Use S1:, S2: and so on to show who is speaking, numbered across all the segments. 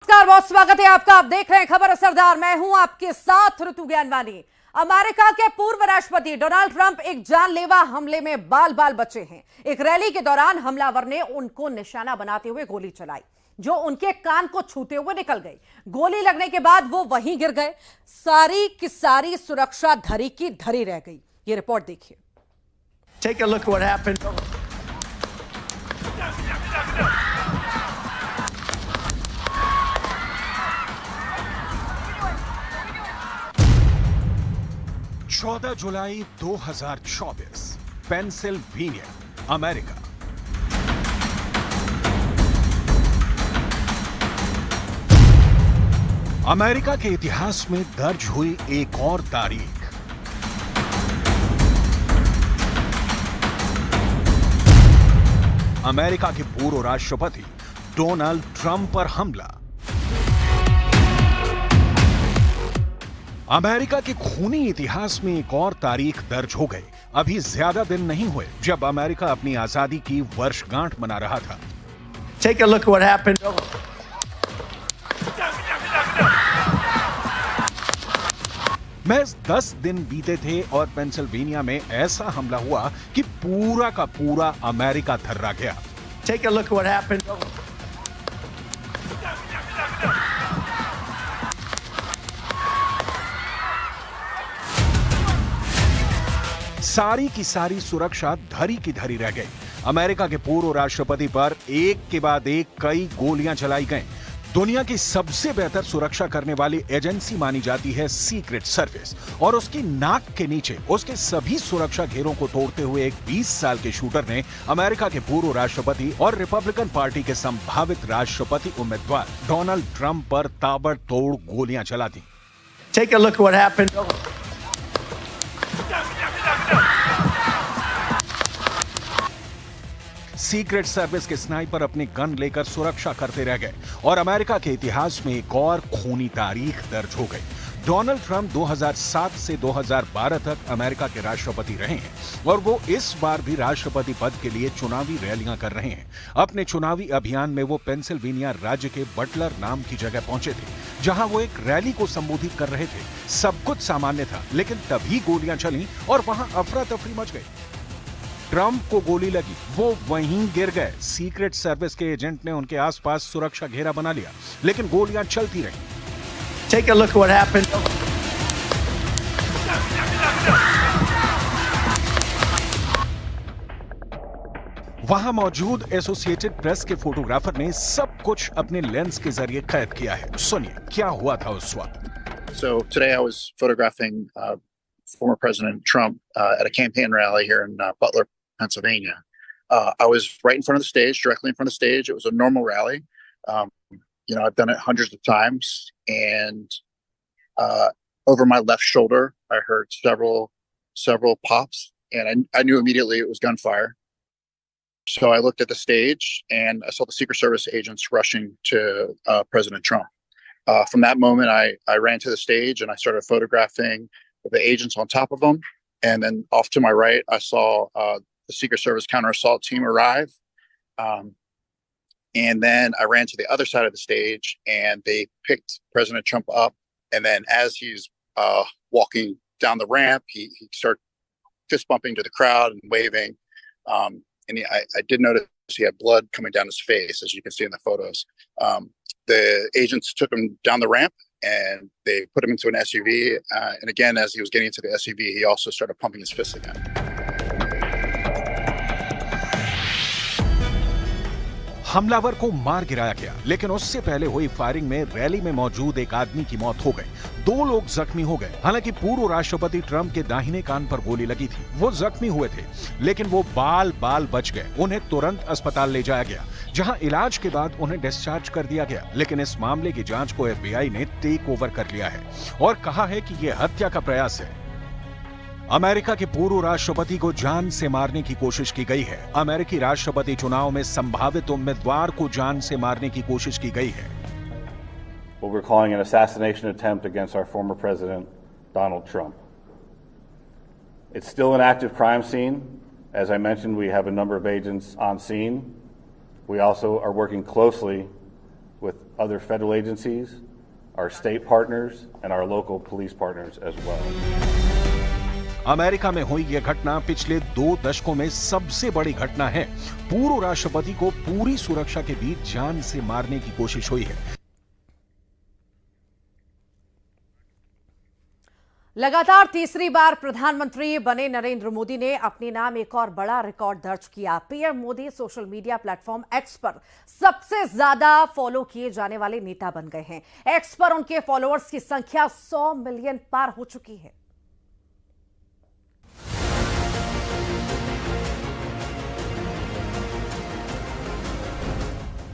S1: नमस्कार, बहुत स्वागत है आपका। आप देख रहे हैं खबर असरदार। मैं हूं आपके साथ ऋतु ज्ञानवानी। अमेरिका के पूर्व राष्ट्रपति डोनाल्ड ट्रंप एक जानलेवा हमले में बाल बाल बचे हैं। एक रैली के दौरान हमलावर ने उनको निशाना बनाते हुए गोली चलाई जो उनके कान को छूते हुए निकल गई। गोली लगने के बाद वो वहीं गिर गए। सारी की सारी सुरक्षा धरी की धरी रह गई। ये रिपोर्ट देखिए।
S2: Take a look at what happened.
S3: चौदह जुलाई 2024, पेंसिल्वेनिया, अमेरिका। अमेरिका के इतिहास में दर्ज हुई एक और तारीख। अमेरिका के पूर्व राष्ट्रपति डोनाल्ड ट्रंप पर हमला। अमेरिका के खूनी इतिहास में एक और तारीख दर्ज हो गई। अभी ज्यादा दिन नहीं हुए जब अमेरिका अपनी आजादी की वर्षगांठ मना रहा था।
S2: Take a look at what happened.
S3: महज 10 दिन बीते थे और पेंसिल्वेनिया में ऐसा हमला हुआ कि पूरा का पूरा अमेरिका थर्रा गया।
S2: Take a look at what happened.
S3: सारी की सारी सुरक्षा धरी की धरी रह गई। अमेरिका के पूर्व राष्ट्रपति पर एक के बाद एक कई गोलियां चलाई गईं। दुनिया की सबसे बेहतर सुरक्षा करने वाली एजेंसी मानी जाती है सीक्रेट सर्विस, और उसकी नाक के नीचे उसके सभी सुरक्षा घेरों को तोड़ते हुए एक 20 साल के शूटर ने अमेरिका के पूर्व राष्ट्रपति और रिपब्लिकन पार्टी के संभावित राष्ट्रपति उम्मीदवार डोनाल्ड ट्रंप पर ताबड़तोड़ गोलियां चला दी।
S2: Take a look at what happened.
S3: Secret service के स्नाइपर अपनी गन लेकर सुरक्षा करते रह गए और अमेरिका के इतिहास में एक और खूनी तारीख दर्ज हो गई। डोनाल्ड ट्रंप 2007 से 2012 तक अमेरिका के राष्ट्रपति रहे हैं और वो इस बार भी राष्ट्रपति पद के लिए चुनावी रैलियां कर रहे हैं। अपने चुनावी अभियान में वो पेंसिल्वेनिया राज्य के बटलर नाम की जगह पहुंचे थे, जहां वो एक रैली को संबोधित कर रहे थे। सब कुछ सामान्य था, लेकिन तभी गोलियां चली और वहां अफरा तफरी मच गई। ट्रंप को गोली लगी, वो वहीं गिर गए। सीक्रेट सर्विस के एजेंट ने उनके आसपास सुरक्षा घेरा बना लिया, लेकिन गोलियां चलती रहीं।
S2: Take a look at what happened.
S3: वहां मौजूद एसोसिएटेड प्रेस के फोटोग्राफर ने सब कुछ अपने लेंस के जरिए कैद किया है। सुनिए क्या हुआ था उस वक्त।
S4: So today I was photographing former President Trump at a campaign rally here in Butler, Pennsylvania. I was right in front of the stage, directly in front of the stage. It was a normal rally. I've done it hundreds of times, and over my left shoulder, I heard several pops, and I knew immediately it was gunfire. So I looked at the stage, and I saw the Secret Service agents rushing to President Trump. From that moment, I ran to the stage and I started photographing the agents on top of them. And then off to my right, I saw the Secret Service counter assault team arrive. And then I ran to the other side of the stage and they picked President Trump up. And then as he's walking down the ramp, he started fist bumping to the crowd and waving. And I did notice he had blood coming down his face, as you can see in the photos. The agents took him down the ramp and they put him into an SUV. And again, as he was getting into the SUV, he also started pumping his fists again.
S3: हमलावर को मार गिराया गया, लेकिन उससे पहले हुई firing में रैली में मौजूद एक आदमी की मौत हो गई। 2 लोग जख्मी हो गए। हालांकि पूर्व राष्ट्रपति ट्रंप के दाहिने कान पर गोली लगी थी। वो जख्मी हुए थे, लेकिन वो बाल बाल बच गए। उन्हें तुरंत अस्पताल ले जाया गया, जहां इलाज के बाद उन्हें डिस्चार्ज कर दिया गया। लेकिन इस मामले की जांच को FBI ने टेक ओवर कर लिया है और कहा है कि यह हत्या का प्रयास है। अमेरिका के पूर्व राष्ट्रपति को जान से मारने की कोशिश की गई है। अमेरिकी राष्ट्रपति चुनाव में संभावित उम्मीदवार को जान से मारने की कोशिश की गई है।
S5: What we're calling an assassination attempt against our former president, Donald Trump. It's still an active crime scene. As I mentioned, we have a number of agents on scene. We also are working closely with other federal agencies, our state partners, and our local police partners as well.
S3: America में हुई यह घटना पिछले 2 दशकों में सबसे बड़ी घटना है। पूर्व राष्ट्रपति को पूरी सुरक्षा के बीच जान से मारने की कोशिश हुई है।
S1: लगातार तीसरी बार प्रधानमंत्री बने नरेंद्र मोदी ने अपने नाम एक और बड़ा रिकॉर्ड दर्ज किया। PM Modi social media platform x पर सबसे ज्यादा फॉलो किए जाने वाले नेता बन गए हैं। एक्स पर उनके फॉलोअर्स की संख्या 100 मिलियन पार हो चुकी है।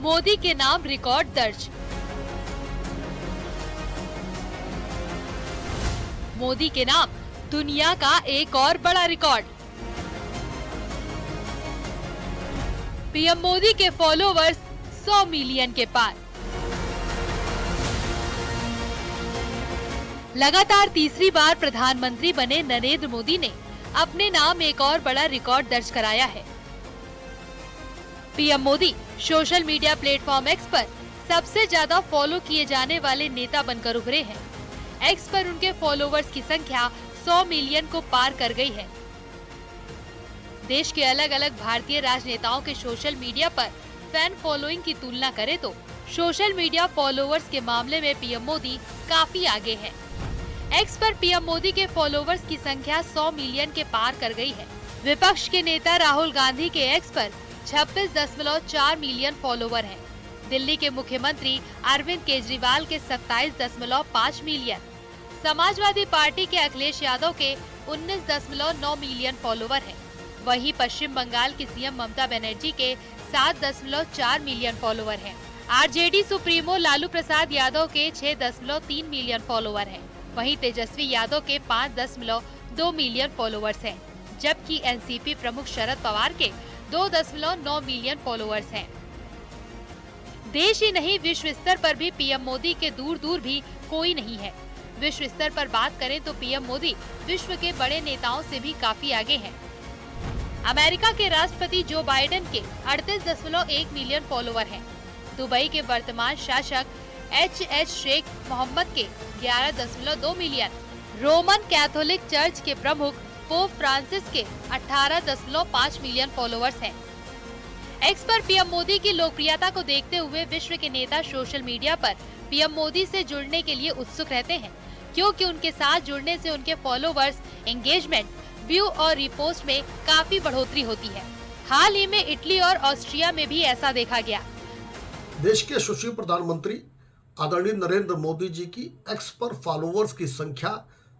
S6: मोदी के नाम रिकॉर्ड दर्ज। मोदी के नाम दुनिया का एक और बड़ा रिकॉर्ड। पीएम मोदी के फॉलोवर्स 100 मिलियन के पार। लगातार तीसरी बार प्रधानमंत्री बने नरेंद्र मोदी ने अपने नाम एक और बड़ा रिकॉर्ड दर्ज कराया है। PM Modi social media platform x पर सबसे ज्यादा फॉलो किए जाने वाले नेता बनकर उभरे हैं। एक्स पर उनके फॉलोवर्स की संख्या 100 मिलियन को पार कर गई है। देश के अलग अलग भारतीय राजनेताओं के सोशल मीडिया पर फैन फॉलोइंग की तुलना करें तो सोशल मीडिया फॉलोवर्स के मामले में पीएम मोदी काफी आगे हैं। एक्स पर पीएम मोदी के फॉलोवर्स की संख्या 100 मिलियन के पार कर गई है। विपक्ष के नेता राहुल गांधी के एक्स पर 26.4 मिलियन फॉलोवर हैं। दिल्ली के मुख्यमंत्री अरविंद केजरीवाल के 27.5 मिलियन, समाजवादी पार्टी के अखिलेश यादव के 19.9 मिलियन फॉलोवर हैं। वहीं पश्चिम बंगाल की सीएम ममता बनर्जी के 7.4 मिलियन फॉलोवर हैं। आरजेडी सुप्रीमो लालू प्रसाद यादव के 6.3 मिलियन फॉलोवर हैं। वहीं तेजस्वी यादव के 5.2 मिलियन फॉलोवर्स हैं, जबकि एनसीपी प्रमुख शरद पवार के 2.9 मिलियन फॉलोवर्स हैं। देश ही नहीं, विश्व स्तर पर भी पीएम मोदी के दूर दूर भी कोई नहीं है। विश्व स्तर पर बात करें तो पीएम मोदी विश्व के बड़े नेताओं से भी काफी आगे हैं। अमेरिका के राष्ट्रपति जो बाइडेन के 38.1 मिलियन फॉलोवर हैं। दुबई के वर्तमान शासक एच शेख मोहम्मद के 11.2 मिलियन, रोमन कैथोलिक चर्च के प्रमुख पोप फ्रांसिस के 18.5 मिलियन फॉलोवर्स हैं। एक्स पर पीएम मोदी की लोकप्रियता को देखते हुए विश्व के नेता सोशल मीडिया पर पीएम मोदी से जुड़ने के लिए उत्सुक रहते हैं, क्योंकि उनके साथ जुड़ने से उनके फॉलोवर्स, एंगेजमेंट, व्यू और रिपोस्ट में काफी बढ़ोतरी होती है। हाल ही में इटली और ऑस्ट्रिया में भी ऐसा देखा गया।
S7: देश के यशस्वी प्रधानमंत्री आदरणीय नरेंद्र मोदी जी की एक्स पर फॉलोवर्स की संख्या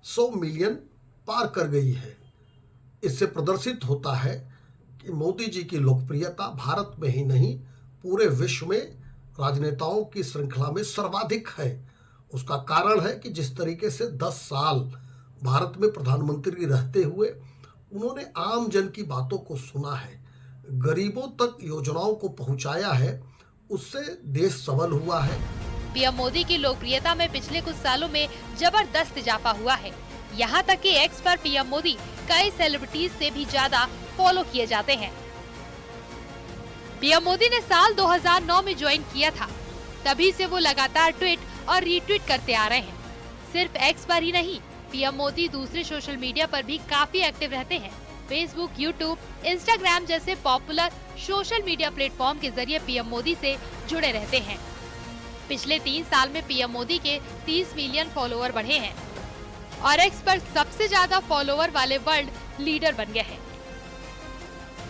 S7: 100 मिलियन पार कर गई है। इससे प्रदर्शित होता है कि मोदी जी की लोकप्रियता भारत में ही नहीं पूरे विश्व में राजनेताओं की श्रृंखला में सर्वाधिक है। उसका कारण है कि जिस तरीके से 10 साल भारत में प्रधानमंत्री रहते हुए उन्होंने आम जन की बातों को सुना है, गरीबों तक योजनाओं को पहुंचाया है, उससे देश सबल हुआ है।
S6: पीएम मोदी की लोकप्रियता में पिछले कुछ सालों में जबरदस्त इजाफा हुआ है। यहाँ तक कि एक्स पर पीएम मोदी कई सेलिब्रिटीज से भी ज्यादा फॉलो किए जाते हैं। पीएम मोदी ने साल 2009 में ज्वाइन किया था, तभी से वो लगातार ट्वीट और रीट्वीट करते आ रहे हैं। सिर्फ एक्स पर ही नहीं, पीएम मोदी दूसरे सोशल मीडिया पर भी काफी एक्टिव रहते हैं। फेसबुक, यूट्यूब, इंस्टाग्राम जैसे पॉपुलर सोशल मीडिया प्लेटफॉर्म के जरिए पीएम मोदी से जुड़े रहते हैं। पिछले 3 साल में पीएम मोदी के 30 मिलियन फॉलोवर बढ़े हैं और एक्स पर सबसे ज्यादा फॉलोवर वाले वर्ल्ड लीडर बन गए हैं।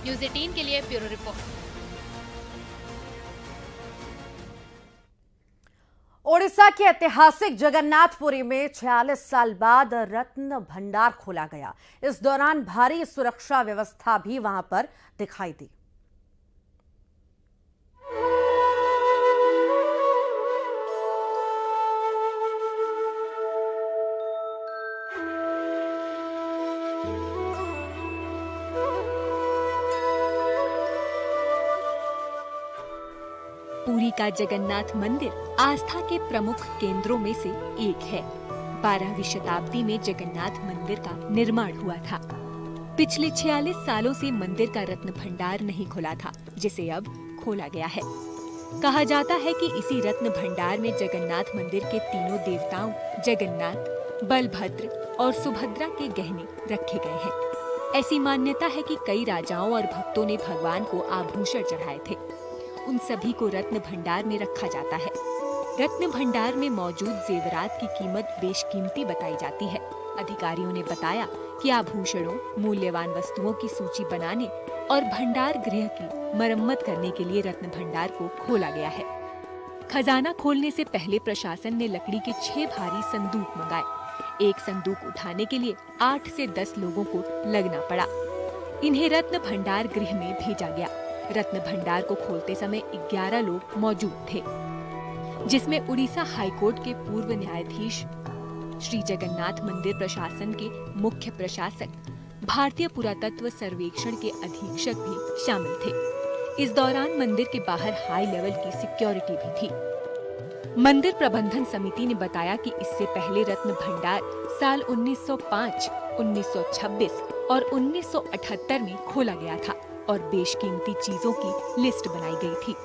S6: न्यूज़ 18 के लिए ब्यूरो रिपोर्ट।
S1: ओडिशा के ऐतिहासिक जगन्नाथपुरी में 46 साल बाद रत्न भंडार खोला गया। इस दौरान भारी सुरक्षा व्यवस्था भी वहां पर दिखाई दी।
S8: पुरी का जगन्नाथ मंदिर आस्था के प्रमुख केंद्रों में से एक है। 12वीं शताब्दी में जगन्नाथ मंदिर का निर्माण हुआ था। पिछले 46 सालों से मंदिर का रत्न भंडार नहीं खुला था, जिसे अब खोला गया है। कहा जाता है कि इसी रत्न भंडार में जगन्नाथ मंदिर के तीनों देवताओं जगन्नाथ, बलभद्र और सुभद्रा के गहने रखे गए हैं। ऐसी मान्यता है कि कई राजाओं और भक्तों ने भगवान को आभूषण चढ़ाए थे। उन सभी को रत्न भंडार में रखा जाता है। रत्न भंडार में मौजूद जेवरात की कीमत बेशकीमती बताई जाती है। अधिकारियों ने बताया कि आभूषणों, मूल्यवान वस्तुओं की सूची बनाने और भंडार गृह की मरम्मत करने के लिए रत्न भंडार को खोला गया है। खजाना खोलने से पहले प्रशासन ने लकड़ी के 6 भारी संदूक मंगाए। एक संदूक उठाने के लिए 8 से 10 लोगों को लगना पड़ा। इन्हें रत्न भंडार गृह में भेजा गया। रत्न भंडार को खोलते समय 11 लोग मौजूद थे, जिसमें उड़ीसा हाईकोर्ट के पूर्व न्यायाधीश, श्री जगन्नाथ मंदिर प्रशासन के मुख्य प्रशासक, भारतीय पुरातत्व सर्वेक्षण के अधीक्षक भी शामिल थे। इस दौरान मंदिर के बाहर हाई लेवल की सिक्योरिटी भी थी। मंदिर प्रबंधन समिति ने बताया कि इससे पहले रत्न भंडार साल 1905, 1926 और 1978 में खोला गया था और बेशकीमती चीजों की लिस्ट बनाई गई थी।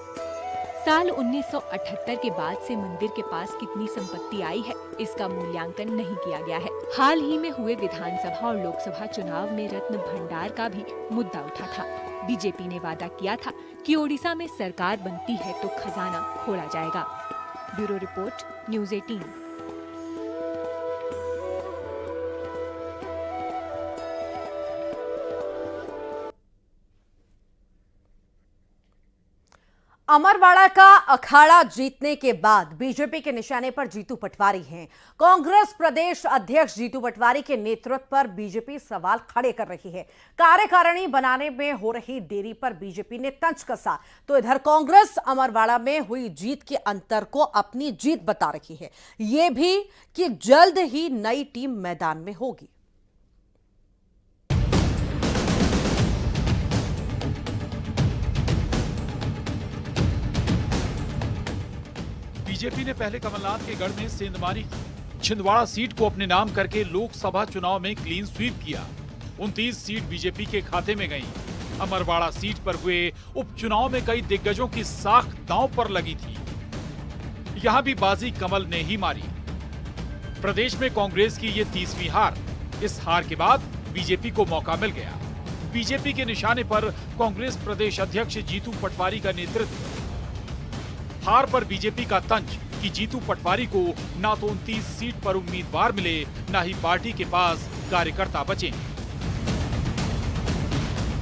S8: साल 1978 के बाद से मंदिर के पास कितनी संपत्ति आई है, इसका मूल्यांकन नहीं किया गया है। हाल ही में हुए विधानसभा और लोकसभा चुनाव में रत्न भंडार का भी मुद्दा उठा था। बीजेपी ने वादा किया था कि ओडिशा में सरकार बनती है तो खजाना खोला जाएगा। Bureau report, news 18।
S1: अमरवाड़ा का अखाड़ा जीतने के बाद बीजेपी के निशाने पर जीतू पटवारी हैं। कांग्रेस प्रदेश अध्यक्ष जीतू पटवारी के नेतृत्व पर बीजेपी सवाल खड़े कर रही है। कार्यकारिणी बनाने में हो रही देरी पर बीजेपी ने तंज कसा, तो इधर कांग्रेस अमरवाड़ा में हुई जीत के अंतर को अपनी जीत बता रही है, ये भी कि जल्द ही नई टीम मैदान में होगी।
S9: बीजेपी ने पहले कमलनाथ के गढ़ में सेंधमारी छिंदवाड़ा सीट को अपने नाम करके लोकसभा चुनाव में क्लीन स्वीप किया। 29 सीट बीजेपी के खाते में गईं। अमरवाड़ा सीट पर हुए उपचुनाव में कई दिग्गजों की साख दांव पर लगी थी। यहां भी बाजी कमल ने ही मारी। प्रदेश में कांग्रेस की ये 30वीं हार। इस हार के बाद बीजेपी को मौका मिल गया। बीजेपी के निशाने पर कांग्रेस प्रदेश अध्यक्ष जीतू पटवारी का नेतृत्व। हार पर बीजेपी का तंज कि जीतू पटवारी को ना तो 29 सीट पर उम्मीदवार मिले, ना ही पार्टी के पास कार्यकर्ता बचे।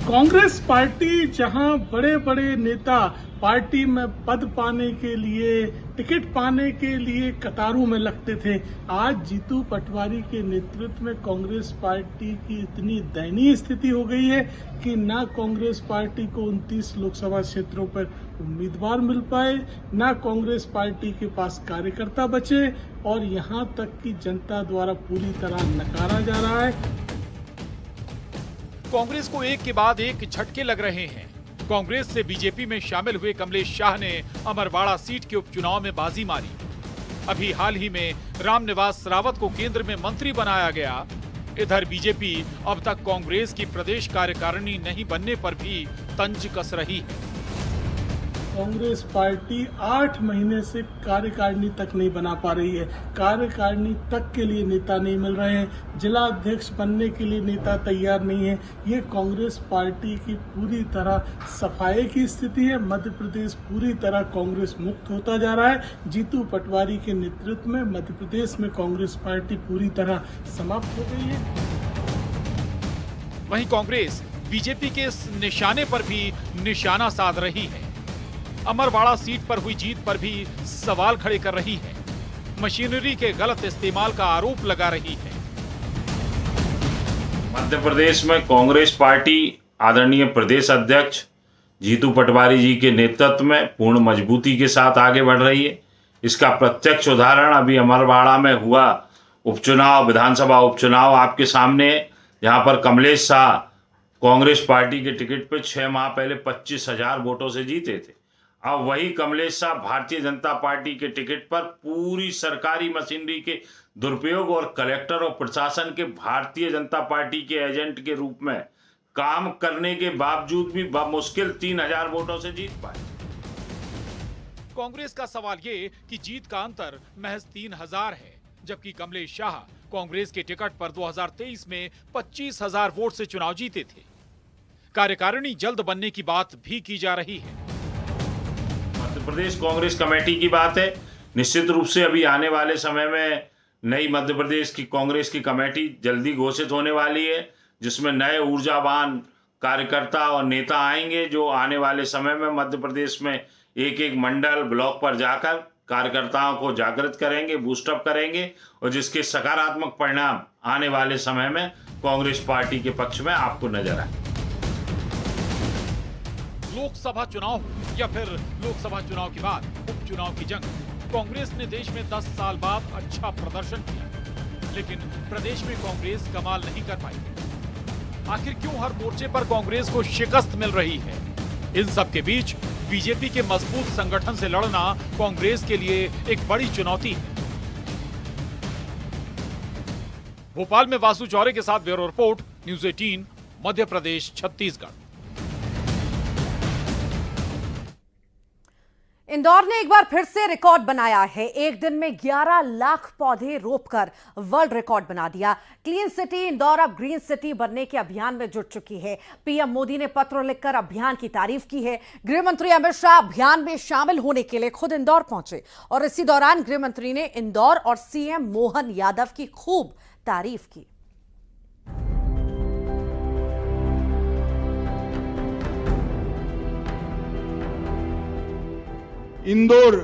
S10: कांग्रेस पार्टी जहां बड़े बड़े नेता पार्टी में पद पाने के लिए, टिकट पाने के लिए कतारों में लगते थे, आज जीतू पटवारी के नेतृत्व में कांग्रेस पार्टी की इतनी दयनीय स्थिति हो गई है कि ना कांग्रेस पार्टी को 29 लोकसभा क्षेत्रों पर उम्मीदवार मिल पाए, ना कांग्रेस पार्टी के पास कार्यकर्ता बचे और यहां तक कि जनता द्वारा पूरी तरह नकारा जा रहा है।
S9: कांग्रेस को एक के बाद एक झटके लग रहे हैं। कांग्रेस से बीजेपी में शामिल हुए कमलेश शाह ने अमरवाड़ा सीट के उपचुनाव में बाजी मारी। अभी हाल ही में रामनिवास रावत को केंद्र में मंत्री बनाया गया। इधर बीजेपी अब तक कांग्रेस की प्रदेश कार्यकारिणी नहीं बनने पर भी तंज कस रही है।
S10: कांग्रेस पार्टी 8 महीने से कार्यकारिणी तक नहीं बना पा रही है। कार्यकारिणी तक के लिए नेता नहीं मिल रहे हैं। जिला अध्यक्ष बनने के लिए नेता तैयार नहीं है। ये कांग्रेस पार्टी की पूरी तरह सफाई की स्थिति है। मध्य प्रदेश पूरी तरह कांग्रेस मुक्त होता जा रहा है। जीतू पटवारी के नेतृत्व में मध्य प्रदेश में कांग्रेस पार्टी पूरी तरह समाप्त हो गई है।
S9: वहीं कांग्रेस बीजेपी के इस निशाने पर भी निशाना साध रही है। अमरवाड़ा सीट पर हुई जीत पर भी सवाल खड़े कर रही है। मशीनरी के गलत इस्तेमाल का आरोप लगा रही है।
S11: मध्य प्रदेश में कांग्रेस पार्टी आदरणीय प्रदेश अध्यक्ष जीतू पटवारी जी के नेतृत्व में पूर्ण मजबूती के साथ आगे बढ़ रही है। इसका प्रत्यक्ष उदाहरण अभी अमरवाड़ा में हुआ उपचुनाव, विधानसभा उपचुनाव आपके सामने है, जहां पर कमलेश शाह कांग्रेस पार्टी के टिकट पर 6 माह पहले 25,000 वोटों से जीते थे। अब वही कमलेश शाह भारतीय जनता पार्टी के टिकट पर पूरी सरकारी मशीनरी के दुरुपयोग और कलेक्टर और प्रशासन के भारतीय जनता पार्टी के एजेंट के रूप में काम करने के बावजूद भी मुश्किल 3,000 वोटों से जीत पाए।
S9: कांग्रेस का सवाल ये कि जीत का अंतर महज 3000 है, जबकि कमलेश शाह कांग्रेस के टिकट पर 2023 में 25,000 वोट से चुनाव जीते थे। कार्यकारिणी जल्द बनने की बात भी की जा रही है।
S11: मध्य प्रदेश कांग्रेस कमेटी की बात है। निश्चित रूप से अभी आने वाले समय में नई मध्य प्रदेश की कांग्रेस की कमेटी जल्दी घोषित होने वाली है, जिसमें नए ऊर्जावान कार्यकर्ता और नेता आएंगे, जो आने वाले समय में मध्य प्रदेश में एक एक मंडल ब्लॉक पर जाकर कार्यकर्ताओं को जागृत करेंगे, बूस्टअप करेंगे और जिसके सकारात्मक परिणाम आने वाले समय में कांग्रेस पार्टी के पक्ष में आपको नजर आए।
S9: लोकसभा चुनाव या फिर लोकसभा चुनाव के बाद उपचुनाव की जंग, कांग्रेस ने देश में 10 साल बाद अच्छा प्रदर्शन किया, लेकिन प्रदेश में कांग्रेस कमाल नहीं कर पाई। आखिर क्यों हर मोर्चे पर कांग्रेस को शिकस्त मिल रही है? इन सब के बीच बीजेपी के मजबूत संगठन से लड़ना कांग्रेस के लिए एक बड़ी चुनौती है। भोपाल में वासु चौरे के साथ bureau report, news 18, Madhya Pradesh, Chhattisgarh.
S1: Indore ने एक बार फिर से रिकॉर्ड बनाया है। एक दिन में 11 लाख पौधे रोपकर वर्ल्ड रिकॉर्ड बना दिया। क्लीन सिटी इंदौर अब ग्रीन सिटी बनने के अभियान में जुट चुकी है। पीएम मोदी ने पत्र लिखकर अभियान की तारीफ की है। गृह मंत्री अमित शाह अभियान में शामिल होने के लिए खुद इंदौर पहुंचे और इसी दौरान गृह मंत्री ने इंदौर और सीएम मोहन यादव की खूब तारीफ की।
S12: इंदौर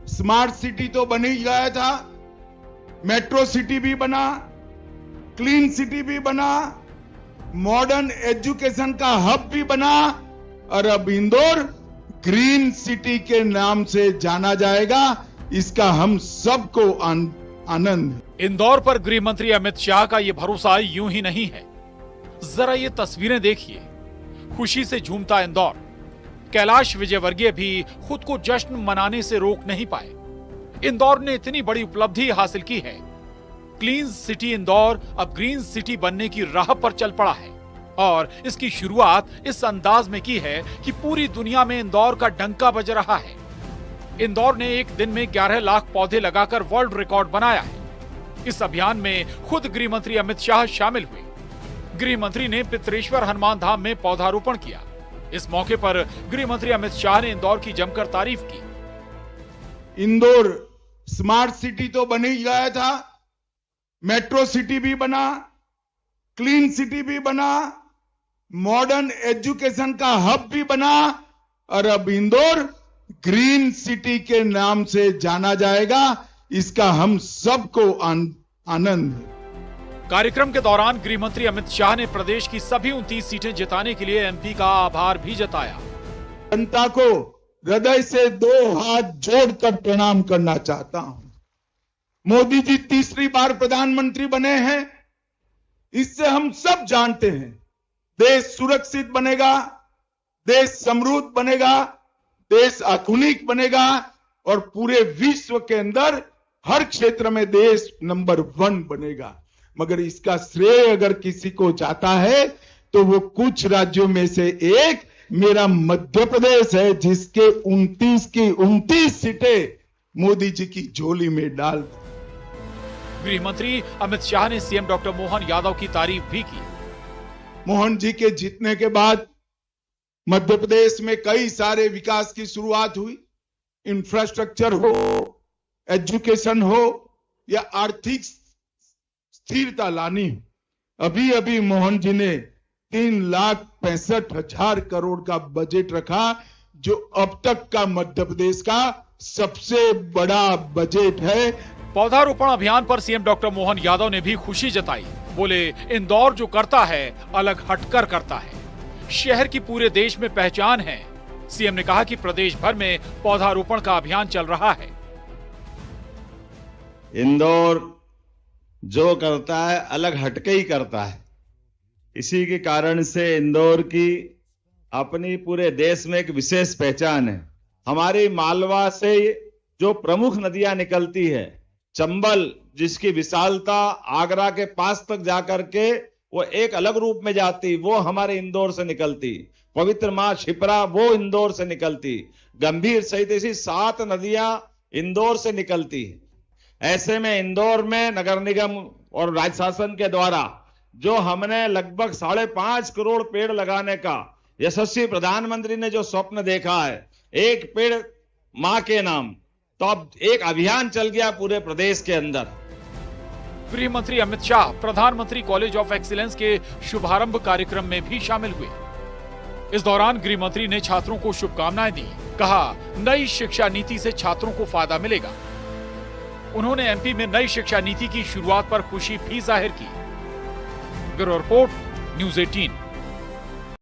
S12: स्मार्ट सिटी तो बन ही गया था, मेट्रो सिटी भी बना, क्लीन सिटी भी बना, मॉडर्न एजुकेशन का हब भी बना और अब इंदौर ग्रीन सिटी के नाम से जाना जाएगा। इसका हम सबको आनंद।
S9: इंदौर पर गृह मंत्री अमित शाह का यह भरोसा यूं ही नहीं है। जरा ये तस्वीरें देखिए, खुशी से झूमता इंदौर। कैलाश विजयवर्गीय भी खुद को जश्न मनाने से रोक नहीं पाए। इंदौर ने इतनी बड़ी उपलब्धि हासिल की है। क्लीन सिटी इंदौर अब ग्रीन सिटी बनने की राह पर चल पड़ा है और इसकी शुरुआत इस अंदाज में की है कि पूरी दुनिया में इंदौर का डंका बज रहा है। इंदौर ने एक दिन में 11 लाख पौधे लगाकर वर्ल्ड रिकॉर्ड बनाया है। इस अभियान में खुद गृह मंत्री अमित शाह शामिल हुए। गृह मंत्री ने पित्रेश्वर हनुमान धाम में पौधारोपण किया। इस मौके पर गृह मंत्री अमित शाह ने इंदौर की जमकर तारीफ की।
S12: इंदौर स्मार्ट सिटी तो बन ही गया था, मेट्रो सिटी भी बना, क्लीन सिटी भी बना, मॉडर्न एजुकेशन का हब भी बना और अब इंदौर ग्रीन सिटी के नाम से जाना जाएगा। इसका हम सबको आनंद।
S9: कार्यक्रम के दौरान गृह मंत्री अमित शाह ने प्रदेश की सभी 29 सीटें जिताने के लिए एमपी का आभार भी जताया।
S12: जनता को हृदय से 2 हाथ जोड़कर प्रणाम करना चाहता हूं। मोदी जी तीसरी बार प्रधानमंत्री बने हैं। इससे हम सब जानते हैं देश सुरक्षित बनेगा, देश समृद्ध बनेगा, देश आधुनिक बनेगा और पूरे विश्व के अंदर हर क्षेत्र में देश नंबर 1 बनेगा। मगर इसका श्रेय अगर किसी को जाता है तो वो कुछ राज्यों में से एक मेरा मध्य प्रदेश है, जिसके 29 की 29 सीटें मोदी जी की झोली में डाल दी।
S9: गृह मंत्री अमित शाह ने सीएम डॉक्टर मोहन यादव की तारीफ भी की।
S12: मोहन जी के जीतने के बाद मध्य प्रदेश में कई सारे विकास की शुरुआत हुई। इंफ्रास्ट्रक्चर हो, एजुकेशन हो या आर्थिक स्थिरता लानी। अभी अभी मोहन जी ने 3,65,000 करोड़ का बजट रखा, जो अब तक का मध्य प्रदेश का सबसे बड़ा बजट है।
S9: पौधारोपण अभियान पर सीएम डॉक्टर मोहन यादव ने भी खुशी जताई। बोले, इंदौर जो करता है अलग हटकर करता है। शहर की पूरे देश में पहचान है। सीएम ने कहा कि प्रदेश भर में पौधारोपण का अभियान चल रहा है।
S13: इंदौर जो करता है अलग हटके ही करता है। इसी के कारण से इंदौर की अपनी पूरे देश में एक विशेष पहचान है। हमारी मालवा से जो प्रमुख नदियां निकलती है, चंबल जिसकी विशालता आगरा के पास तक जाकर के वो एक अलग रूप में जाती, वो हमारे इंदौर से निकलती। पवित्र मां शिप्रा वो इंदौर से निकलती, गंभीर सहित ऐसी 7 नदियां इंदौर से निकलती है। ऐसे में इंदौर में नगर निगम और राज्य शासन के द्वारा जो हमने लगभग 5.5 करोड़ पेड़ लगाने का यशस्वी प्रधानमंत्री ने जो स्वप्न देखा है, एक पेड़ मां के नाम, तो अब एक अभियान चल गया पूरे प्रदेश के अंदर।
S9: गृह मंत्री अमित शाह प्रधानमंत्री कॉलेज ऑफ एक्सीलेंस के शुभारंभ कार्यक्रम में भी शामिल हुए। इस दौरान गृह मंत्री ने छात्रों को शुभकामनाएं दी। कहा, नई शिक्षा नीति से छात्रों को फायदा मिलेगा। उन्होंने एमपी में नई शिक्षा नीति की शुरुआत पर खुशी भी जाहिर की। Bureau report, news 18।